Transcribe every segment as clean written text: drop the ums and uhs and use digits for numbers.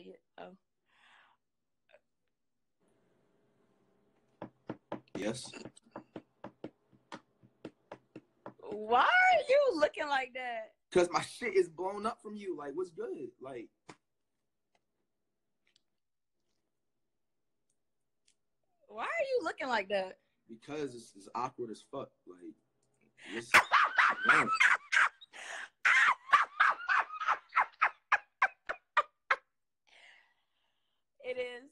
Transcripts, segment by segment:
see it. Oh. Yes. Why are you looking like that? Cause my shit is blown up from you. Like, what's good? Like, why are you looking like that? because it's awkward as fuck. Like, it's, man. It is.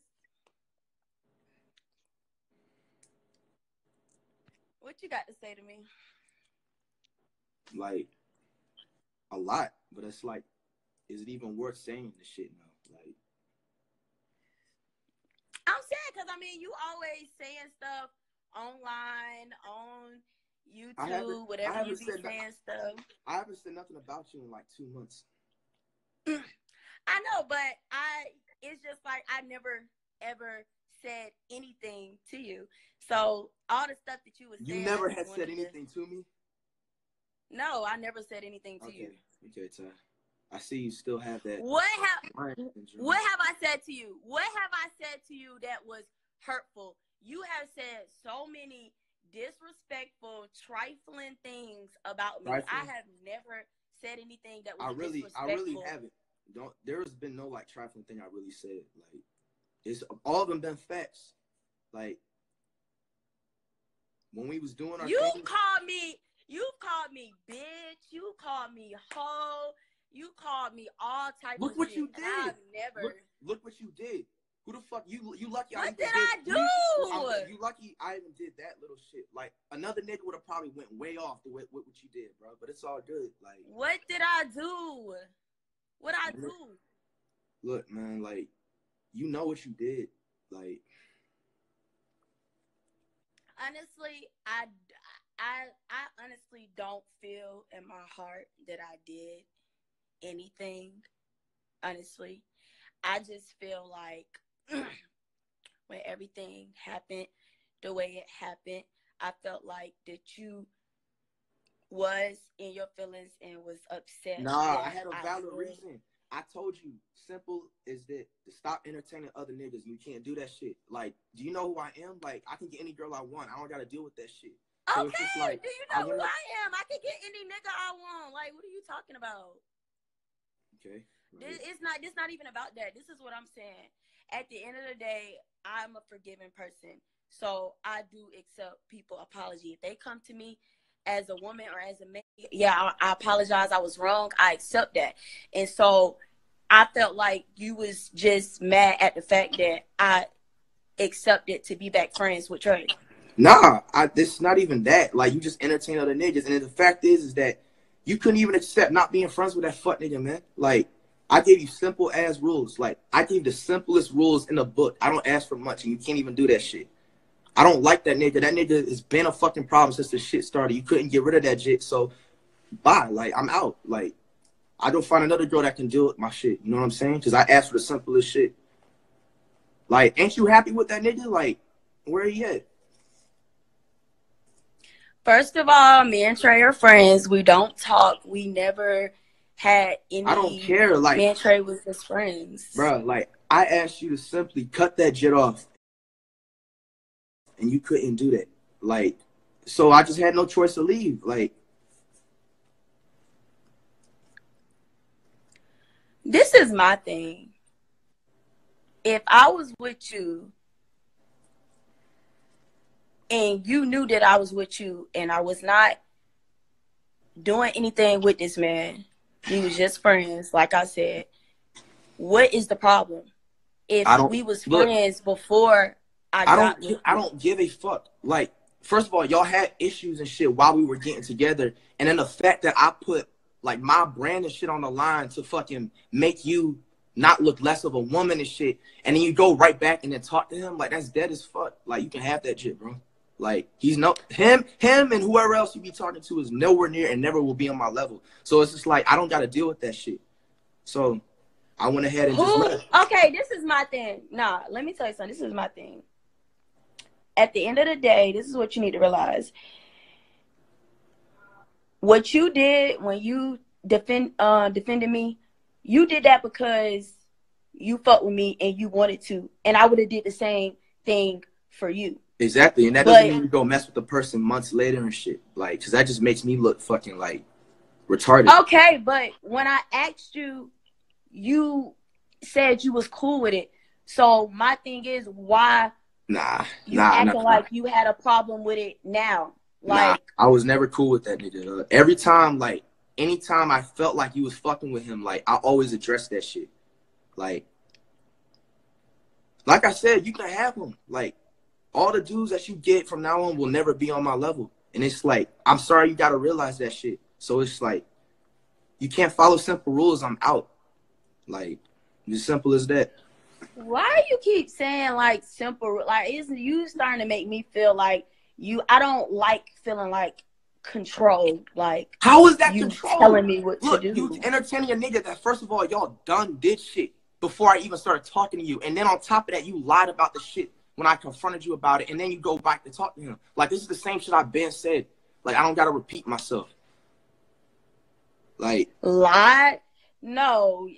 What you got to say to me? Like, a lot, but it's like, is it even worth saying this shit now? Like, I'm sad because I mean, you always saying stuff online, on YouTube, whatever you be saying stuff. I haven't said nothing about you in like 2 months. I know, but it's just like I never ever said anything to you. So all the stuff that you was saying, you never had said anything to me. No, I never said anything to you. Okay, Ty. I see you still have that. What have I said to you? What have I said to you that was hurtful? You have said so many disrespectful, trifling things about me. I have never said anything that was disrespectful. I really haven't. There's been no like trifling thing I really said. Like, it's all of them been facts. Like, when we was doing our you've called me bitch, you called me hoe, you called me all types of shit. Look what you did. I've never look what you did. Who the fuck you lucky? What did I do? You lucky I even did that little shit. Like, another nigga would have probably went way off the way what you did, bro. But it's all good. Like, what did I do? What I do? Look, man, like, you know what you did. Like, honestly, I honestly don't feel in my heart that I did anything. Honestly, I just feel like when everything happened the way it happened, I felt like that you was in your feelings and was upset. Nah, I had a valid reason. I told you, simple is that to stop entertaining other niggas. You can't do that shit. Like, do you know who I am? Like, I can get any girl I want. I don't gotta deal with that shit. So okay, like, do you know who I am? I can get any nigga I want. Like, what are you talking about? Okay. Right. It's not even about that. This is what I'm saying. At the end of the day, I'm a forgiving person. So I do accept people's apology. If they come to me as a woman or as a man, yeah, I apologize. I was wrong. I accept that. And so I felt like you was just mad at the fact that I accepted to be back friends with Trey. Nah, it's not even that. Like, you just entertain other niggas. And the fact is that you couldn't even accept not being friends with that fuck nigga, man. Like, I gave you simple ass rules. Like, I gave the simplest rules in the book. I don't ask for much, and you can't even do that shit. I don't like that nigga. That nigga has been a fucking problem since the shit started. You couldn't get rid of that shit, so bye. Like, I'm out. Like, I go find another girl that can deal with my shit. You know what I'm saying? Because I asked for the simplest shit. Like, ain't you happy with that nigga? Like, where he at? First of all, me and Trey are friends. We don't talk. We never had any. I don't care. Like, me and Trey was just friends. Bro, like, I asked you to simply cut that shit off. And you couldn't do that. Like, so I just had no choice to leave. Like, this is my thing. If I was with you and you knew that I was with you and I was not doing anything with this man, we was just friends, like I said, what is the problem? If we was friends before I don't give a fuck. Like, first of all, y'all had issues and shit while we were getting together. And then the fact that I put, like, my brand and shit on the line to fucking make you not look less of a woman and shit, and then you go right back and then talk to him, like, that's dead as fuck. Like, you can have that shit, bro. Like, he's him and whoever else you be talking to is nowhere near and never will be on my level. So it's just like, I don't got to deal with that shit. So I went ahead and just left. Okay, this is my thing. Nah, let me tell you something. This is my thing. At the end of the day, this is what you need to realize. What you did when you defended me, you did that because you fuck with me and you wanted to, and I would have did the same thing for you. Exactly, and that doesn't mean you go mess with the person months later and shit. Like, because that just makes me look fucking like retarded. Okay, but when I asked you, you said you was cool with it. So my thing is, why you acting like you had a problem with it now? Like, I was never cool with that nigga. Every time, like, anytime I felt like you was fucking with him, like, I always addressed that shit. Like I said, you can have him. Like, all the dudes that you get from now on will never be on my level. And it's like, I'm sorry, you gotta realize that shit. So it's like, you can't follow simple rules, I'm out. Like, as simple as that. Why you keep saying like simple? Like, isn't you starting to make me feel like I don't like feeling like control. Like, how is that you control? telling me what Look, to do? You entertaining a nigga that first of all y'all did shit before I even started talking to you, and then on top of that you lied about the shit when I confronted you about it, and then you go back to talk to him. Like, this is the same shit I've been said. Like, I don't gotta repeat myself. Like, lie? No,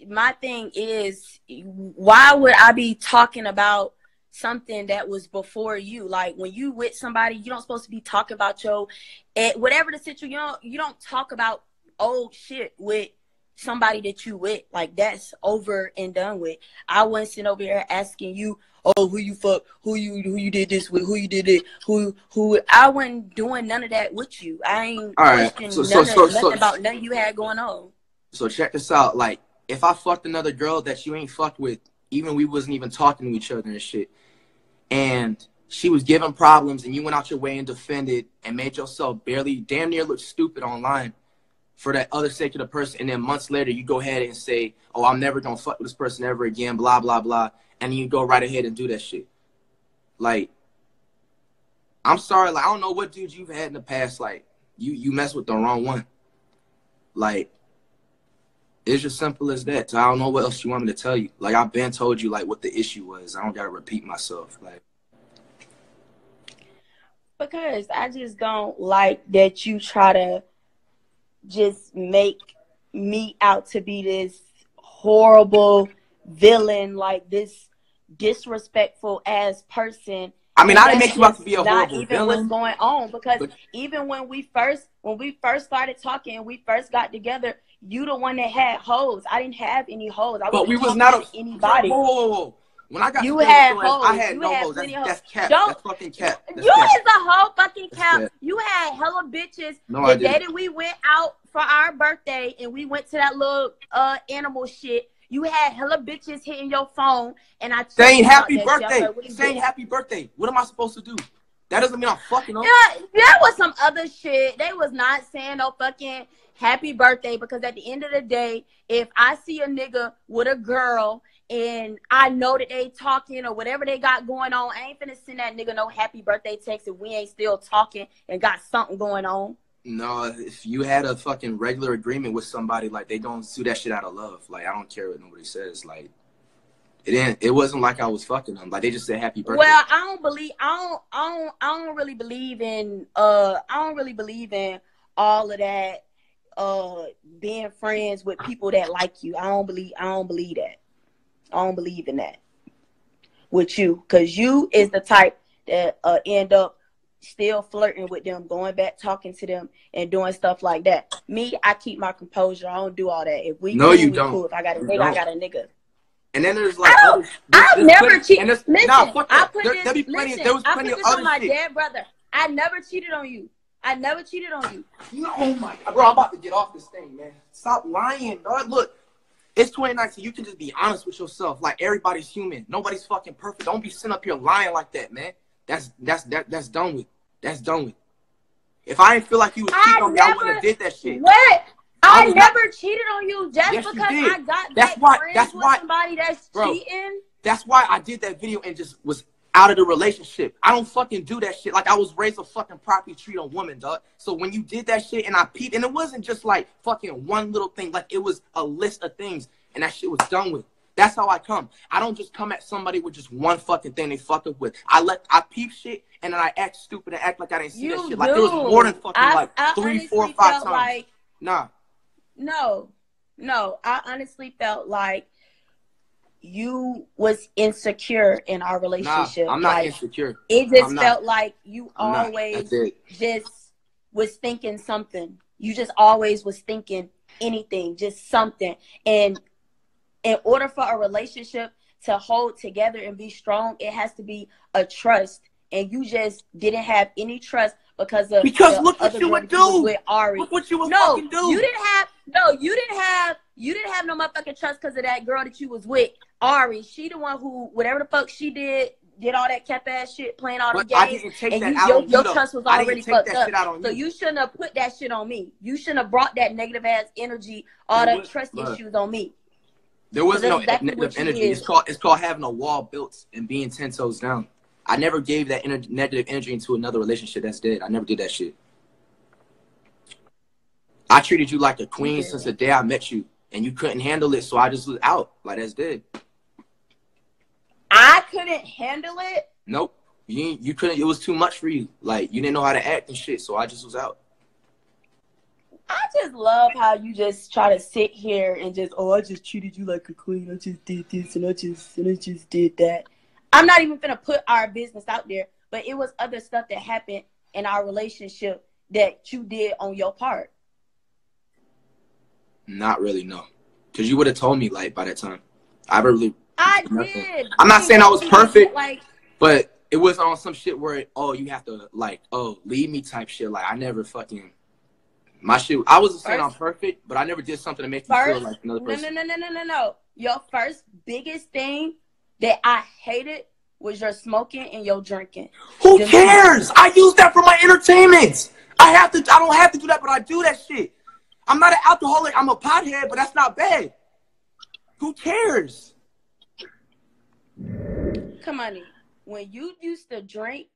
my thing is, why would I be talking about something that was before you? Like, when you with somebody, you don't supposed to be talking about whatever the situation. You don't talk about old shit with somebody that you with. Like, that's over and done with. I wasn't sitting over here asking you, oh, who you fuck, who you did this with, who you did it, who. I wasn't doing none of that with you. I ain't questioning nothing about nothing you had going on. So check this out. Like, if I fucked another girl that you ain't fucked with, even we wasn't even talking to each other and shit, and she was giving problems, and you went out your way and defended and made yourself damn near look stupid online for that other sake of the person, and then months later you go ahead and say, oh, I'm never gonna fuck with this person ever again, blah, blah, blah, and you go right ahead and do that shit. Like, I'm sorry, like, I don't know what dudes you've had in the past, like, you mess with the wrong one. Like, it's just simple as that. So I don't know what else you want me to tell you. Like, I've been told you, like, what the issue was. I don't gotta repeat myself. Like, because I just don't like that you try to just make me out to be this horrible villain, like this disrespectful ass person. I mean, I didn't make you out to be a horrible villain. Not even what's going on, because even when we first started talking and we first got together, you the one that had hoes. I didn't have any hoes. But we was not anybody. Whoa. When I got you had hoes. I had no hoes. That's cap. That's fucking cap. You is a whole fucking cap. You had hella bitches. No, the day that we went out for our birthday and we went to that little animal shit, you had hella bitches hitting your phone, and I saying happy birthday. Saying happy birthday. What am I supposed to do? That doesn't mean I'm fucking them. Yeah, that was some other shit. They was not saying no fucking happy birthday, because at the end of the day, if I see a nigga with a girl and I know that they talking or whatever they got going on, I ain't finna send that nigga no happy birthday text if we ain't still talking and got something going on. No, if you had a fucking regular agreement with somebody, like, they don't do that shit out of love. Like, I don't care what nobody says. Like, it wasn't like I was fucking them. Like, they just said happy birthday. Well, I don't really believe in all of that being friends with people that like you. I don't believe that. I don't believe in that with you, because you is the type that end up still flirting with them, going back, talking to them, and doing stuff like that. Me, I keep my composure. I don't do all that. If we you don't. Cool. If I got a nigga, I got a nigga. And then there's like, I've never cheated. Listen, I put there was plenty of other on my shit. dead brother. I never cheated on you. I never cheated on you. Oh my God, bro, I'm about to get off this thing, man. Stop lying, dog. Look, it's 2019. You can just be honest with yourself. Like, everybody's human. Nobody's fucking perfect. Don't be sitting up here lying like that, man. That's done with. That's done with. If I didn't feel like you was cheating on me, I wouldn't have did that shit. What? I never cheated on you just because I got that's why somebody that's cheating. That's why I did that video and just was out of the relationship. I don't fucking do that shit. Like, I was raised to fucking properly treat a woman, dog. So when you did that shit and I peeped, and it wasn't just like fucking one little thing. Like, it was a list of things, and that shit was done with. That's how I come. I don't just come at somebody with just one fucking thing they fuck up with. I peep shit, and then I act stupid and act like I didn't see that shit. Like, there was more than fucking 3, 4, 5 times. Like, nah. No. I honestly felt like you was insecure in our relationship. Nah, I'm not like, insecure. It just felt like you always just was thinking something. You just always was thinking anything, just something. And in order for a relationship to hold together and be strong, it has to be a trust. And you just didn't have any trust because of look what you would do with Ari. Look what you would fucking do. You didn't have no motherfucking trust because of that girl that you was with, Ari. She the one who, whatever the fuck she did all that cap ass shit, playing all the games, and your trust was already fucked up. So you shouldn't have put that shit on me. You shouldn't have brought that negative ass energy, all that trust issues on me. There was no negative energy. It's called having a wall built and being 10 toes down. I never gave that negative energy into another relationship that's dead. I never did that shit. I treated you like a queen since the day I met you, and you couldn't handle it, so I just was out. Like, that's dead. I couldn't handle it? Nope. You couldn't. It was too much for you. Like, you didn't know how to act and shit, so I just was out. I just love how you just try to sit here and just, I just treated you like a queen. I just did this and I just did that. I'm not even gonna put our business out there, but it was other stuff that happened in our relationship that you did on your part. Not really, no. Because you would have told me, like, by that time. I did. I'm not saying I was perfect, but it was on some shit where, you have to, like, leave me type shit. Like, I never fucking... My shit... I wasn't saying I'm perfect, but I never did something to make you feel like another person. No. Your first biggest thing that I hated was your smoking and your drinking. Who cares? I use that for my entertainment. I don't have to do that, but I do that shit. I'm not an alcoholic. I'm a pothead, but that's not bad. Who cares? Come on, when you used to drink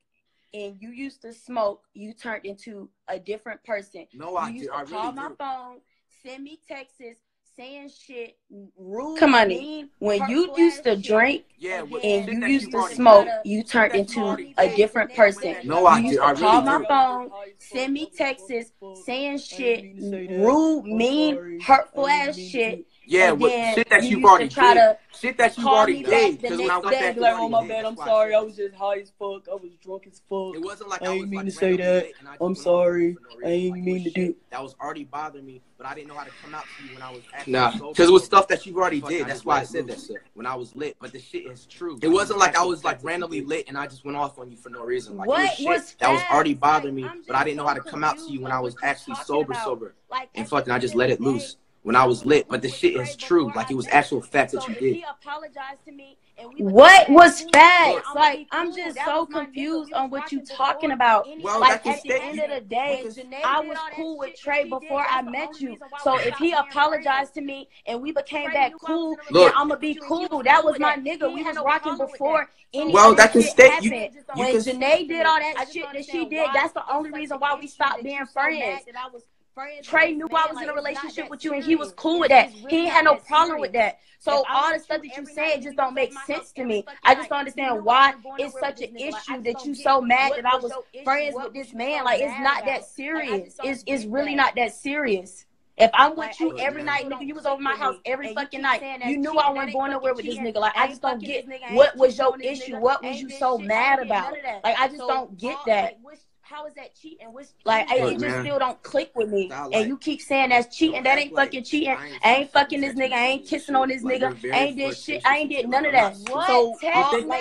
and you used to smoke, you turned into a different person. No, I used did. to call really my did. phone, send me texts, saying shit, rude. Come on, when you used to drink and you used to smoke, you turned into a different person. No, I used did. to call my phone, send me texts, saying shit, rude, mean, hurtful ass shit. Yeah, shit that you've already did. Shit that you've already did. Because when I went back, like, oh my bad, I'm sorry, I was just high as fuck, I was drunk as fuck. It wasn't like I ain't mean to say that. I'm sorry. I ain't mean to do. That was already bothering me, but I didn't know how to come out to you when I was actually sober. Because it was stuff that you've already did. That's why I said that shit when I was lit. But the shit is true. It wasn't like I was like randomly lit and I just went off on you for no reason. Like, it was shit that was already bothering me, but I didn't know how to come out to you when I was actually sober. And fucking, I just let it loose when I was lit. But the shit is true. Like, it was actual facts that you did. He apologized to me. What was facts? Like, I'm just so confused on what you talking about. Well, like, at the end of the day, I was cool with Trey before I met you. So if he apologized to me and we became back cool, then I'm gonna be cool. That was my nigga. We was rocking before any that can shit happened. When Janae did all that shit that she did, that's the only reason why we stopped being friends. Trey knew I was in a relationship with you and he was cool with that. He ain't had no problem with that. So all the stuff that you said just don't make sense to me. I just don't understand why it's such an issue that you so mad that I was friends with this man. Like, it's not that serious. It's really not that serious. If I'm with you every night, nigga, you was over my house every fucking night. You knew I wasn't going nowhere with this nigga. Like, I just don't get what was your issue. What was you so mad about? Like, I just don't get that. How is that cheating? Like, it just still don't click with me. And you keep saying that's cheating. That ain't fucking cheating. I ain't fucking this nigga. I ain't kissing on this nigga. I ain't did shit. I ain't did none of that. So,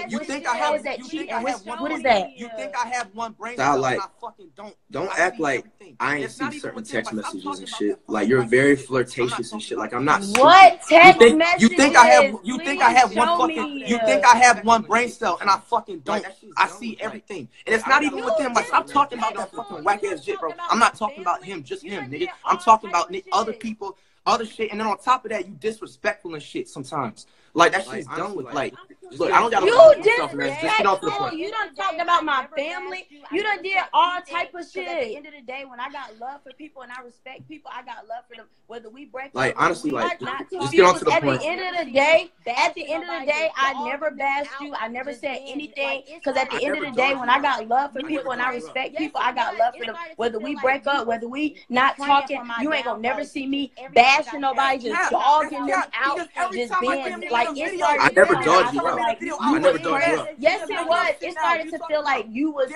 you think I how have is that cheating? what is that? You think I have one brain cell? Like, I fucking don't act like I ain't see certain text messages and shit. Like, you're very flirtatious and shit. Like, I'm not. What text messages? You think I have one fucking? You think I have one brain cell and I fucking don't? I see everything, and it's not even with them. Like, stop talking about that fucking whack ass shit, bro. I'm not talking about him, just him, nigga. I'm talking about other people, other shit, and then on top of that, you disrespectful and shit sometimes. Like, that shit's done with. Like, Look, I don't gotta You repeat myself, man. Just get off the disrespectful. point. You done talked about my family. You done did all type of shit. At the end of the day, when I got love for people and I respect people, I got love for them. Whether we break Like, up, honestly, like, not just get on to the at point. the end of the day, I never bashed you. I never said anything. Because at the end of the day, when I got love for people and I respect people, I got love for them. Whether we break up, whether we not talking, you ain't gonna never see me bashing nobody, just dogging them out, just being like it started. I never to dogged feel you out. like you I never was dogged you out. Yes, it was. It started to feel like you was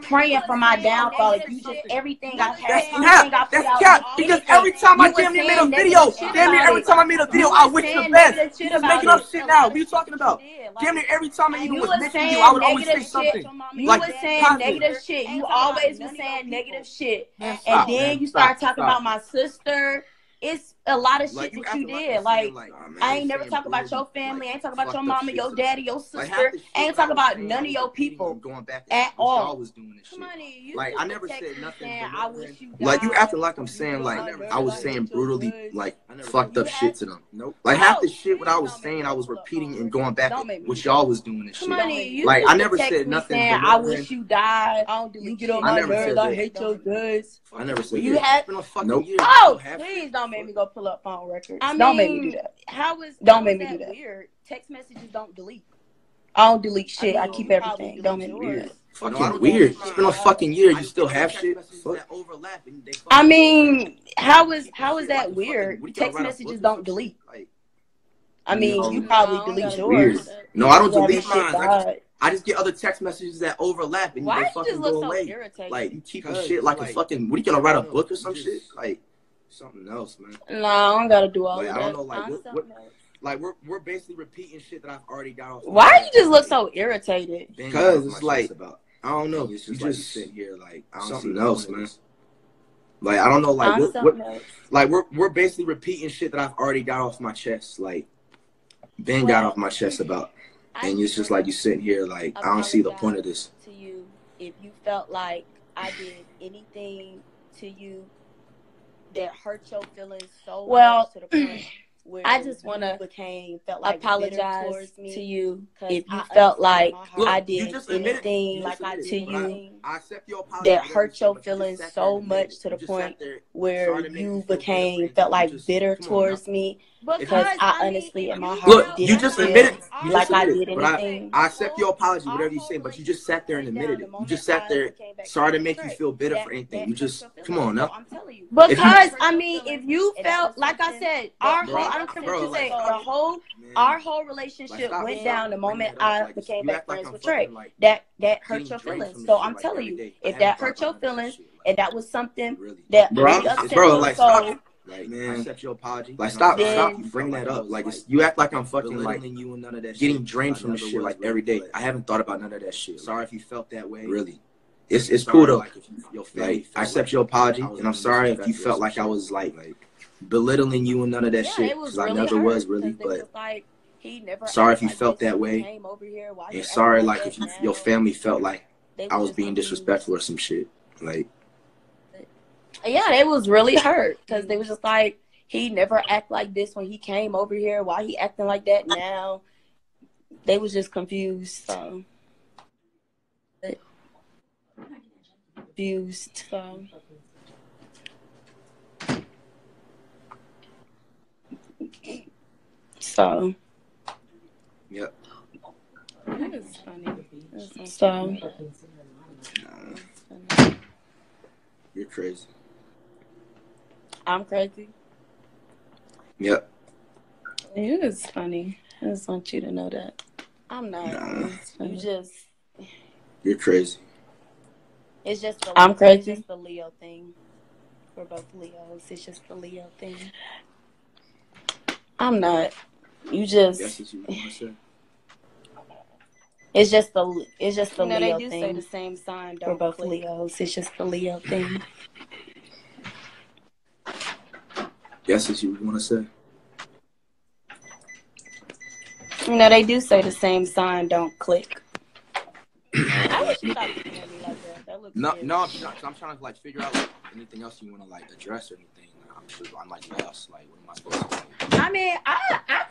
praying for my downfall. Like you just everything I had, everything I put out. Cap, because every time I damn near made a video, damn near every time I made a video, I wish the best. You just making up shit now. What are you talking about? Damn near every time I even was mentioning you, I would always say something. You Like, was saying negative shit. You always was saying negative shit. Man, And stop, then man. you start Stop, talking stop. about my sister. It's a lot of shit Like, that you acting did. like, Like, man, I ain't never saying talk about your brutal, family. I ain't talk like, about your fucked up mama, shit your to daddy, them. your Like, sister. half the shit I ain't that I talk was about saying, none I of was your repeating people and going back at what y'all all. was doing this shit. You Like, I never text said me nothing. saying, I wish you Like, you died. acting like I'm saying, like, I was saying brutally, like, fucked up shit to them. Nope. Like, half the shit what I was saying, I was repeating and going back what y'all was doing and shit. Like, I never said nothing. Saying, I wish you died. You get on I my never said nerves. that. I hate your guts. I never said You that. had It's been a fucking Nope. year. Oh, please don't make me go pull up phone records. Don't make me do that. Don't make me do that. Weird. Text messages don't delete. I don't delete shit. I mean, keep you probably everything. Don't make delete me do yours. that. Fucking weird. It's been a fucking year. You still have shit. Fuck. I mean, how is that weird? Text messages don't delete. I mean, you probably delete Weird. yours. No, I don't You delete having shit mine. died. I just get other text messages that overlap and Why they you fucking just go look so away. irritated? Like, you keeping shit like a fucking. What are you gonna write a book or some shit? Like something else, man. No, I don't gotta do all Like, of I don't that. know. Like what? Like we're basically repeating shit that I've already got off. Why you just look so irritated? Because it's like I don't know. It's You just like just you sit here like I don't something see else, the point man. of this. Like I don't know. Like I'm what? something else. Like we're basically repeating shit that I've already got off my chest. Like Ben got off my chest about, and it's just like you sitting here like I don't see the point of this. To you, if you felt like I did anything to you that hurt your feelings so much to the point where I just want to felt like apologize towards me, to you if if you felt like Look, I you did just admitted- anything you just like admitted to it, but you I accept your apology, that whatever hurt you your said, but you feelings just sat there so and admitted much it. to the You just sat point there, where sorry to make you feel bitter for became anything. felt You like just- bitter come on towards now. me Because because I mean, honestly in my you heart Look, didn't you just feel admitted it. You like just I admitted did it. But anything. I accept your apology, whatever you say, but you just sat there and admitted it. You just sat there, sorry to make you feel bitter for anything. You just, come on now. I'm telling you. Because I mean, if you felt like I said, our Bro, whole I don't care what bro, you say, like- our whole relationship stop, went stop down the bringing moment that up. I Like, became you best act like friends I'm with Trey. fucking, like, That hurt getting your drained feelings. from this So shit, I'm like, telling every you, day. I if haven't that thought hurt your about none of that feelings shit, like, and that was something really. that Bro, really upset bro, your like, soul, stop. Like, Man, I accept your apology. Like, and stop, I'm stop sorry. bringing that I up. was, Like, like, it's, you act like I'm fucking like belittling you and none of that getting shit. drained I from this never shit was like really, every day. but I haven't thought about none of that shit. sorry if you felt that way. Really, it's Sorry, cool though. like, if your family Like, felt I accept like your apology, I was and I'm being sorry if you disrespectful or felt some like I shit. was like belittling you and none of that shit, it was because I really never hurt, was really. 'cause they was But like, he never sorry if acted you like felt this that when he way, came over here. Why he and acting sorry like like if that your now? family felt like They I was just being confused. disrespectful or some shit. Like, yeah, they was really hurt because they was just like, he never act like this when he came over here. Why he acting like that now? They was just confused. So confused. So yep. That is funny. So Nah, you're crazy. I'm crazy. Yep. It is funny. I just want you to know that. I'm not. Nah, You just. you're crazy. It's just the. I'm crazy. It's just the Leo thing. We're both Leos. It's just the Leo thing. I'm not. You That's just. what you want to say. It's just the. It's just the You know, Leo they do thing. say the same sign. We're Don't both click. Leos. It's just the Leo thing. That's what you want to say. You know, they do say the same sign don't click. I wish you stopped looking at me like that. That looks No, weird. no, I'm trying to like figure out like anything else you want to like address or anything. I'm sure I'm like lost. Like, what am I supposed to say? I mean, I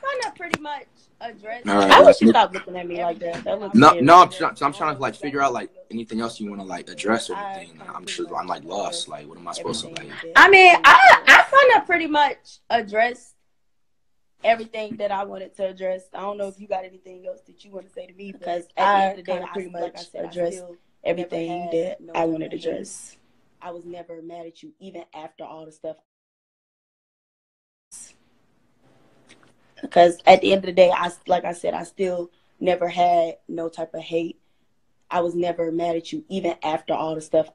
kind of pretty much addressed. Right, I wish you stopped looking at me like that. That looks No, scary. no, I'm trying to like figure out like anything else you want to like address or anything. I'm just I'm like lost. Like, what am I supposed to like? I mean, I kind of pretty much addressed everything that I wanted to address. I don't know if you got anything else that you want to say to me, because at the end of the day, I pretty much addressed everything that I wanted to address. I was never mad at you, even after all the stuff. Because at the end of the day, like I said, I still never had no type of hate. I was never mad at you, even after all the stuff